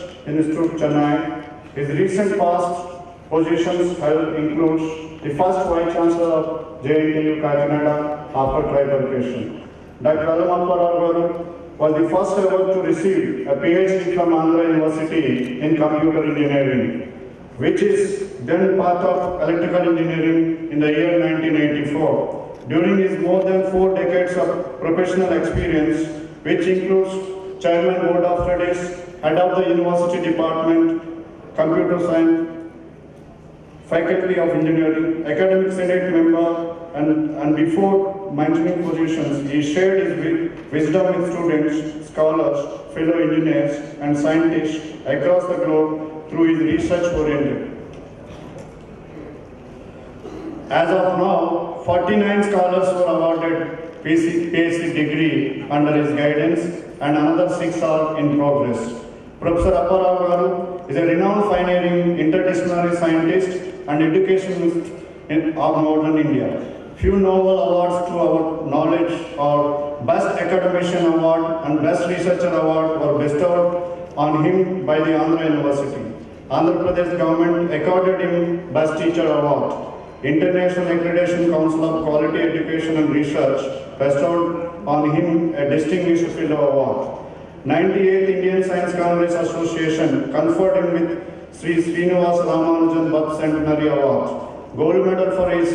Institute, Chennai. His recent past positions held includes the first vice-chancellor of JNTU, Kakinada, after tribalization. Dr. Allamapparao was the first ever to receive a Ph.D. from Andhra University in computer engineering, which is then part of electrical engineering in the year 1984. During his more than 4 decades of professional experience, which includes Chairman Board of Studies, Head of the University Department, Computer Science, Faculty of Engineering, Academic Senate member, and before mentioning positions, he shared his wisdom with students, scholars, fellow engineers, and scientists across the globe through his research-oriented. As of now, 49 scholars were awarded PhD degree under his guidance, and another 6 are in progress. Professor Apparao is a renowned pioneering interdisciplinary scientist and educationist of modern India. Few Nobel awards to our knowledge are Best Academician Award and Best Researcher Award were bestowed on him by the Andhra University. Andhra Pradesh government accorded him Best Teacher Award. International Accreditation Council of Quality Education and Research bestowed on him a Distinguished Fellow Award. 98th Indian Science Congress Association conferred him with Sri Srinivasarao Birth Centenary Award, gold medal for his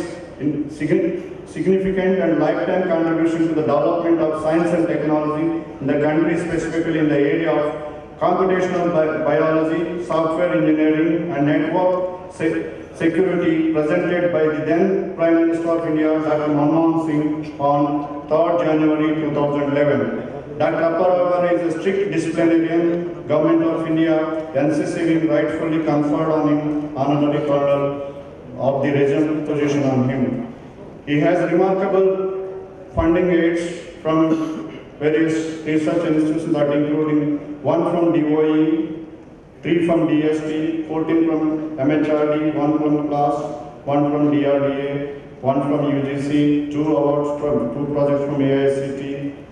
significant and lifetime contribution to the development of science and technology in the country, specifically in the area of computational biology, software engineering, and network security, presented by the then Prime Minister of India, Dr. Manmohan Singh, on 3rd January 2011. Dr. Apparao is a strict disciplinarian. Government of India, NCC rightfully conferred on him honorary colonel of the regiment position on him. He has remarkable funding aids from various research institutions that including 1 from DOE, 3 from DST, 14 from MHRD, 1 from CLAS, 1 from DRDA, 1 from UGC, 2 awards from 2 projects from AICT,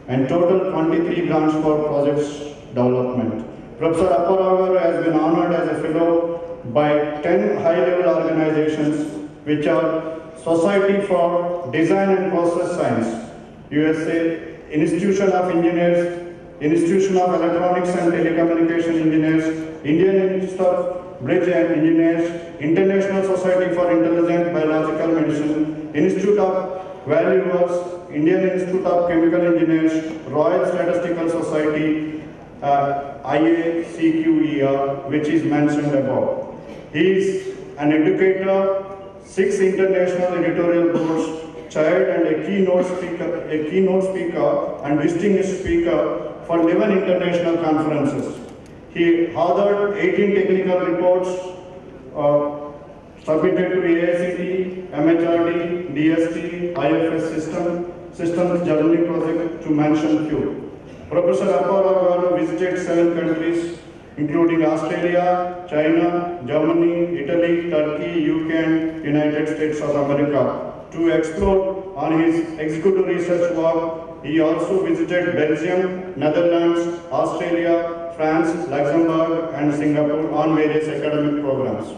and total 23 grants for projects development. Professor Apparao has been honored as a fellow by 10 high-level organizations, which are Society for Design and Process Science, USA, Institution of Engineers, Institution of Electronics and Telecommunication Engineers, Indian Institute of Bridge Engineers, International Society for Intelligent Biological Medicine, Institute of Valuers, Indian Institute of Chemical Engineers, Royal Statistical Society, IACQER, which is mentioned above. He is an educator, 6 international editorial boards, chaired and a keynote speaker and distinguished speaker for 11 international conferences. He authored 18 technical reports submitted to AICT, MHRD, DST, IFS Systems Germany project, to mention few. Professor Apparao visited 7 countries, including Australia, China, Germany, Italy, Turkey, UK, and United States of America to explore on his executive research work. He also visited Belgium, Netherlands, Australia, France, Luxembourg, and Singapore on various academic programs.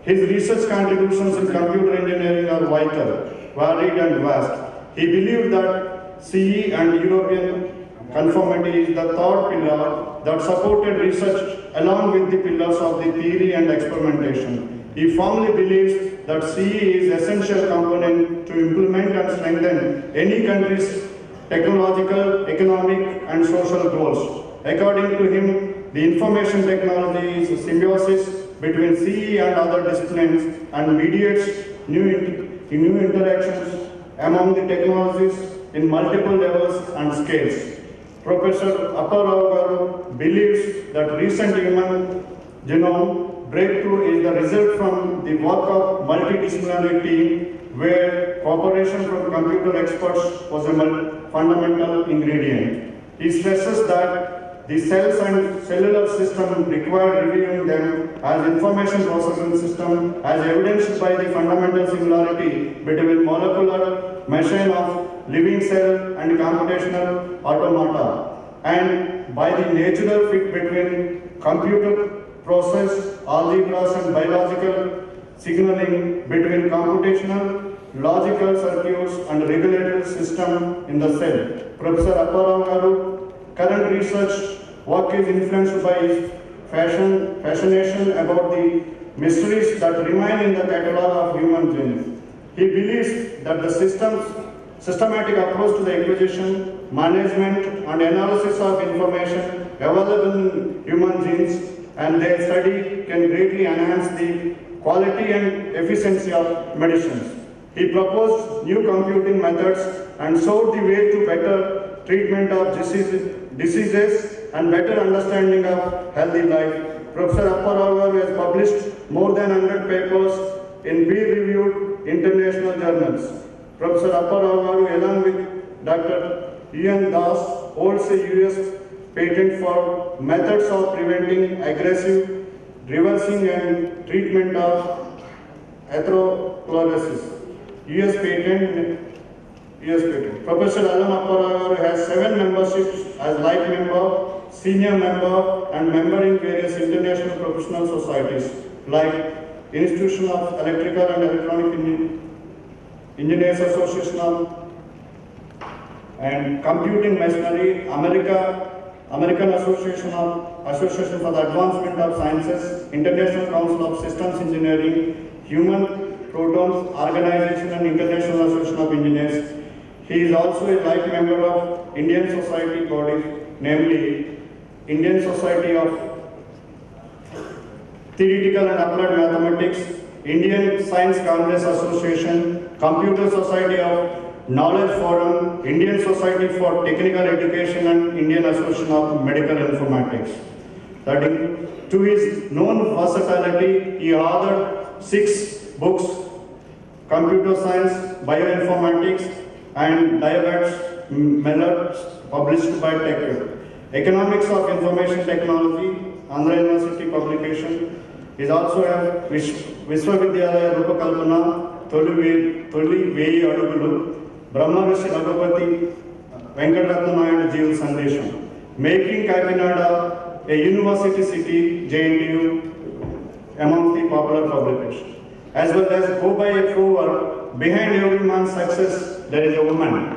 His research contributions in computer engineering are vital, varied, and vast. He believed that CE and European conformity is the 3rd pillar that supported research along with the pillars of the theory and experimentation. He firmly believes that CE is essential component to implement and strengthen any country's technological, economic, and social goals. According to him, the information technology is a symbiosis between CE and other disciplines and mediates new interactions among the technologies in multiple levels and scales. Professor Apparao believes that recent human genome breakthrough is the result from the work of multidisciplinary team, where cooperation from computer experts was a fundamental ingredient. He stresses that the cells and cellular system require reviewing them as information processing system, as evidenced by the fundamental similarity between molecular machine of living cell and computational automata, and by the natural fit between computer process, algebras and biological signaling between computational, logical circuits and regulatory system in the cell. Professor Apparao Garu, current research work is influenced by his fascination about the mysteries that remain in the catalog of human genes. He believes that the systematic approach to the acquisition, management and analysis of information available in human genes and their study can greatly enhance the quality and efficiency of medicines. He proposed new computing methods and showed the way to better treatment of diseases and better understanding of healthy life. Professor Apparao has published more than 100 papers in peer-reviewed international journals. Professor Apparao, along with Dr. Ian Das, holds a US patent for methods of preventing aggressive, reversing and treatment of atherosclerosis. US patent. Professor Allamapparao has 7 memberships as life member, senior member and member in various international professional societies like Institution of Electrical and Electronic Engineers Association and Computing Machinery, American Association for the Advancement of Sciences, International Council of Systems Engineering, Human Protons Organization and International Association of Engineers. He is also a life member of Indian society bodies, namely Indian Society of Theoretical and Applied Mathematics, Indian Science Congress Association, Computer Society of Knowledge Forum, Indian Society for Technical Education and Indian Association of Medical Informatics. To his known versatility, he authored 6 books, Computer Science, Bioinformatics and Diabetes Melodies, published by TechCube. Economics of Information Technology, Andhra University publication. Is also a Vishwavidyalaya Rupakalpana, Toli Veyi Adugulu, Brahma Rishi Raghupati, Venkatratnama and Jeev Sandesham. Making Kakinada a university city, JNTU, among the popular publications. As well as go by a proverb, behind every man's success, there is a woman.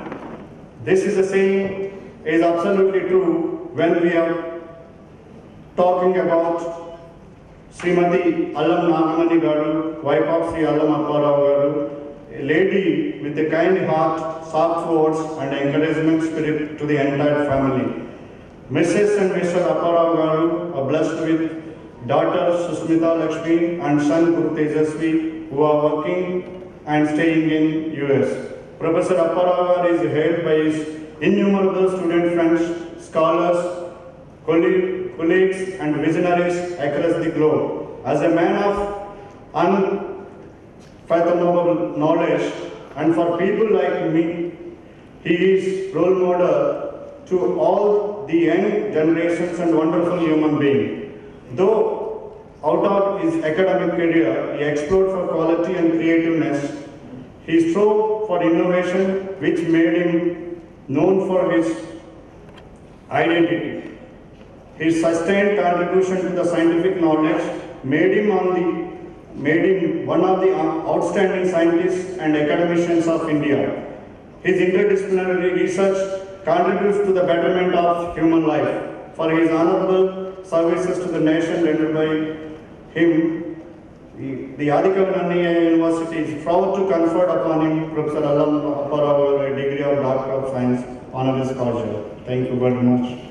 This is a saying is absolutely true when we are talking about Srimati Allam Nagamani Garu, wife of Sri Allamapparao Garu, a lady with a kind heart, soft words and encouragement spirit to the entire family. Mrs. and Mr. Apparao Garu are blessed with daughter Susmita Lakshmi and son Guru Tejasvi, who are working and staying in US. Professor Apparao is hailed by his innumerable student friends, scholars, colleagues and visionaries across the globe. As a man of unfathomable knowledge, and for people like me, he is role model to all the young generations and wonderful human being. Though out of his academic career, he explored for quality and creativeness. He strove for innovation, which made him known for his identity. His sustained contribution to the scientific knowledge made him one of the outstanding scientists and academicians of India. His interdisciplinary research contributes to the betterment of human life. For his honorable services to the nation rendered by him, the Adikavinannayauniversity is proud to confer upon him, Professor Allamapparao, a degree of Doctor of Science, honoris causa. Thank you very much.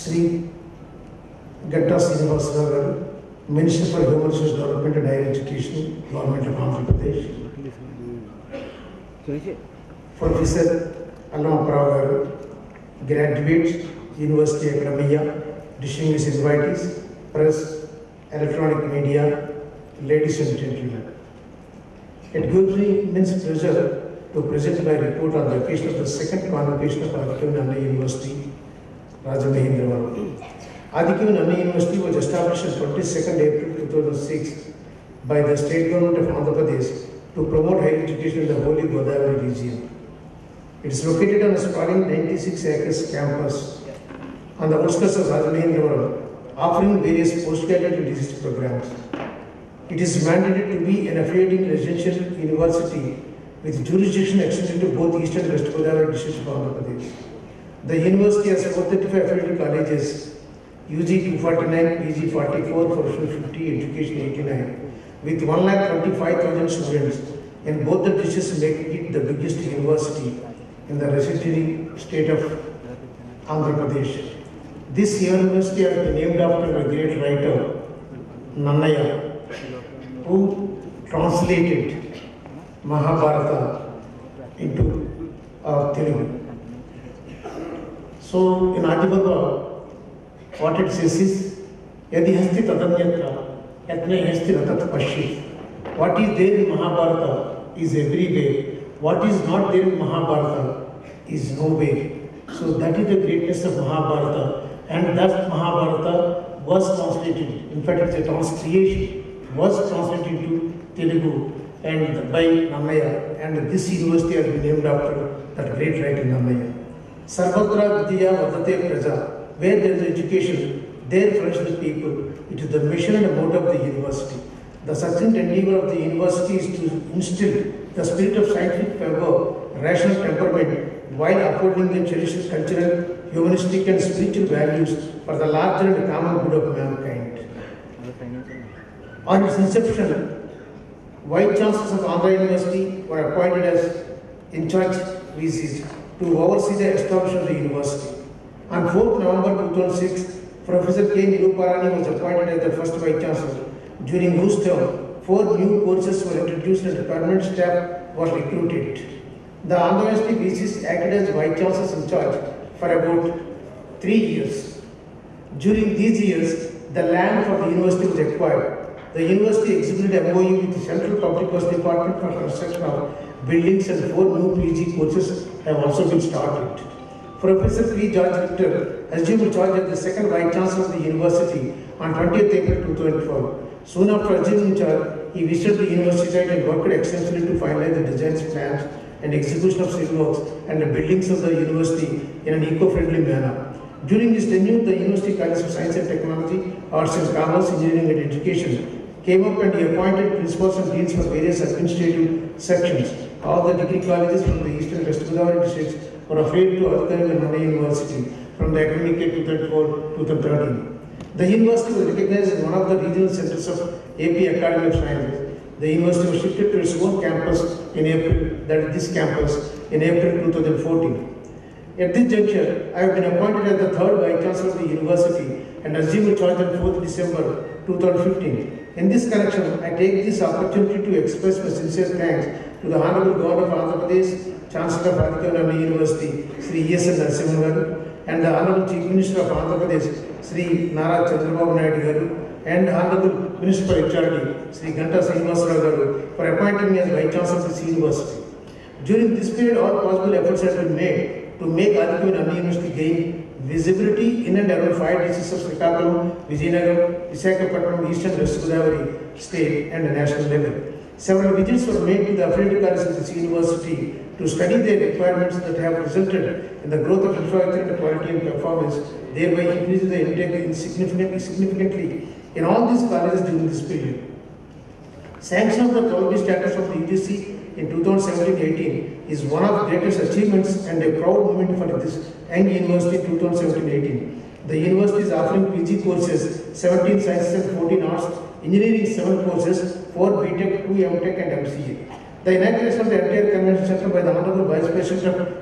Sri gantasrinivasarao, Minister for Human Resources Development and Higher Education, Government of Andhra Pradesh. Professor Allamapparao, graduates, University Academia, distinguished invitees, press, electronic media, ladies and gentlemen. It gives me immense pleasure to present my report on the occasion of the second convocation of Adikavinannayauniversity, Rajamahendravaram. Adikavinannayauniversity was established on 22nd April 2006 by the state government of Andhra Pradesh to promote higher education in the holy Godavari region. It is located on a sprawling 96 acres campus on the outskirts of Rajamahendravaram, offering various postgraduate and research programs. It is mandated to be an affiliating residential university with jurisdiction extended to both East and West Godavari districts of Andhra Pradesh. The university has 435 affiliated colleges, UG 249, PG 44, Professional 50, Education 89, with 125,000 students in both the districts, making it the biggest university in the residuary state of Andhra Pradesh. This university has been named after a great writer, Nannaya, who translated Mahabharata into Telugu. So in Adibaba, what it says is, Yadi hasti tadanyatra, yatne hasti ratat pashit. What is there in Mahabharata is everywhere. What is not there in Mahabharata is nowhere. So that is the greatness of Mahabharata, and that Mahabharata was translated. In fact, it's a translation. Was translated into Telugu and by Nannaya, and this university has been named after that great writer Nannaya. Sarvatra Vidya Vadate Praja, where there is education, there flourish the people. It is the mission and motto of the university. The succinct endeavor of the university is to instill the spirit of scientific fervor, rational temperament, while upholding and cherishing cultural, humanistic and spiritual values for the larger and common good of mankind. On its inception, vice-chancellors of Andhra University were appointed as in-charge VCs to oversee the establishment of the university. On 4th November 2006, Professor K. Niruparani was appointed as the first vice-chancellor, during whose term 4 new courses were introduced and permanent staff was recruited. The Andhra University VCs acted as vice-chancellors in charge for about 3 years. During these years, the land for the university was acquired. The university executed MOU with the Central Public Works Department for construction of buildings, and 4 new PG courses have also been started. Professor P. George Victor assumed charge as the second Vice Chancellor of the university on 20th April 2012. Soon after assuming charge, he visited the university site and worked extensively to finalize the designs, plans, and execution of civil works and the buildings of the university in an eco-friendly manner. During his tenure, the University College of Science and Technology, Arts and Commerce, Engineering and Education came up, and he appointed principals and deans for various administrative sections. All the degree colleges from the East and West Godavari districts were affiliated to Adikavinannayauniversity from the academic year 2004-2013. The university was recognized as one of the regional centers of AP Academy of Sciences. The university was shifted to its own campus in April, that is this campus, in April 2014. At this juncture, I have been appointed as the third Vice Chancellor of the university and assumed charge on 4th December 2015. In this connection, I take this opportunity to express my sincere thanks to the Honorable Governor of Andhra Pradesh, Chancellor of Adikavinannayauniversity, Sri E.S. Narasimhan, and the Honorable Chief Minister of Andhra Pradesh, Sri Nara Chandrababu Naidu Garu, and Honorable Minister for H.D. Sri gantasrinivasarao Garu, for appointing me as Vice Chancellor of this university. During this period, all possible efforts have been made to make Adikavinannayauniversity gain visibility in and around 5 districts of Srikakulam, Vizianagaram, Visakhapatnam, East and West Godavari state and national level. Several visits were made to the affiliated colleges of this university to study their requirements that have resulted in the growth of infrastructure and quality and performance, thereby increasing the intake significantly in all these colleges during this period. Sanction of the 12B status of the UGC in 2017-18 is one of the greatest achievements and a proud moment for this young university in 2017-18. The university is offering PG courses, 17 sciences and 14 arts, engineering 7 courses, 4 BTech, 2 MTech and MCA. The inauguration of the entire convention center by the Honorable Vice President of